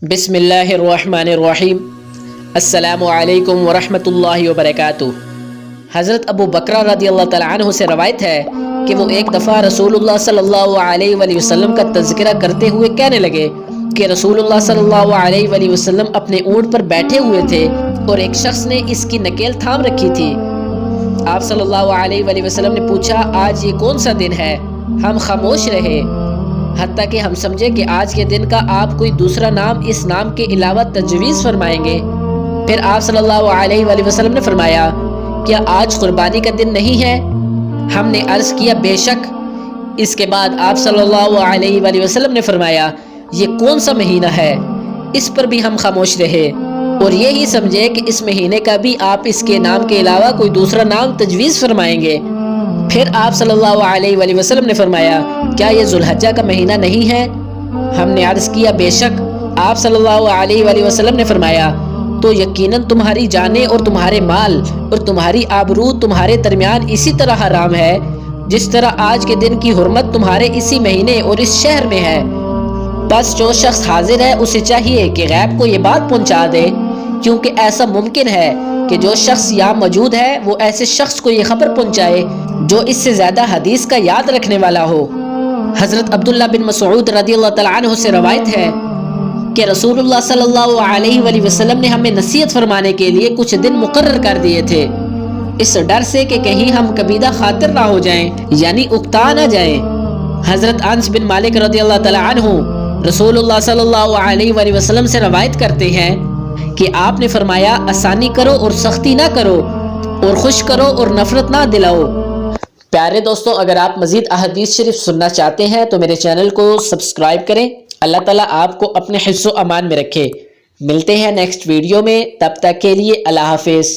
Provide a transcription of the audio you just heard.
بسم اللہ الرحمن الرحیم۔ السلام علیکم ورحمۃ اللہ وبرکاتہ۔ حضرت ابو بکرہ رضی اللہ تعالیٰ عنہ سے روایت ہے کہ وہ ایک دفعہ رسول اللہ صلی اللہ علیہ وآلہ وسلم کا تذکرہ کرتے ہوئے کہنے لگے کہ رسول اللہ صلی اللہ علیہ وآلہ وسلم اپنے اونٹ پر بیٹھے ہوئے تھے اور ایک شخص نے اس کی نکیل تھام رکھی تھی۔ آپ صلی اللہ علیہ وآلہ وسلم نے پوچھا، آج یہ کون سا دن ہے؟ ہم خاموش رہے، حتیٰ کہ ہم سمجھے کہ آج کے دن کا آپ کوئی دوسرا نام اس نام کے علاوہ تجویز فرمائیں گے۔ پھر آپ صلی اللہ علیہ وآلہ وسلم نے فرمایا، کیا آج قربانی کا دن نہیں ہے؟ ہم نے عرض کیا، بے شک۔ اس کے بعد آپ صلی اللہ علیہ وآلہ وسلم نے فرمایا، یہ کون سا مہینہ ہے؟ اس پر بھی ہم خاموش رہے اور یہی سمجھے کہ اس مہینے کا بھی آپ اس کے نام کے علاوہ کوئی دوسرا نام تجویز فرمائیں گے۔ پھر آپ صلی اللہ علیہ وآلہ وسلم نے فرمایا، کیا یہ ذو الحجہ کا مہینہ نہیں ہے؟ ہم نے عرض کیا، بے شک۔ آپ صلی اللہ علیہ وآلہ وسلم نے فرمایا، تو یقیناً تمہاری جانیں اور تمہارے مال اور تمہاری آبرو تمہارے درمیان اسی طرح حرام ہے جس طرح آج کے دن کی حرمت تمہارے اسی مہینے اور اس شہر میں ہے۔ بس جو شخص حاضر ہے اسے چاہیے کہ غیب کو یہ بات پہنچا دے، کیونکہ ایسا ممکن ہے کہ جو شخص یہاں موجود ہے وہ ایسے شخص کو یہ خبر پہنچائے جو اس سے زیادہ حدیث کا یاد رکھنے والا ہو۔ حضرت عبداللہ بن مسعود رضی اللہ تعالیٰ عنہ سے روایت ہے کہ رسول اللہ صلی اللہ علیہ وآلہ وسلم نے ہمیں نصیحت فرمانے کے لیے کچھ دن مقرر کر دیے تھے، اس ڈر سے کہ کہیں ہم کبیدہ خاطر نہ ہو جائیں، یعنی اکتا نہ جائیں۔ حضرت انس بن مالک رضی اللہ تعالیٰ عنہ رسول اللہ صلی اللہ علیہ وآلہ وسلم سے روایت کرتے ہیں کہ آپ نے فرمایا، آسانی کرو اور سختی نہ کرو، اور خوش کرو اور نفرت نہ دلاؤ۔ پیارے دوستوں، اگر آپ مزید احادیث شریف سننا چاہتے ہیں تو میرے چینل کو سبسکرائب کریں۔ اللہ تعالیٰ آپ کو اپنے حفظ و امان میں رکھے۔ ملتے ہیں نیکسٹ ویڈیو میں، تب تک کے لیے اللہ حافظ۔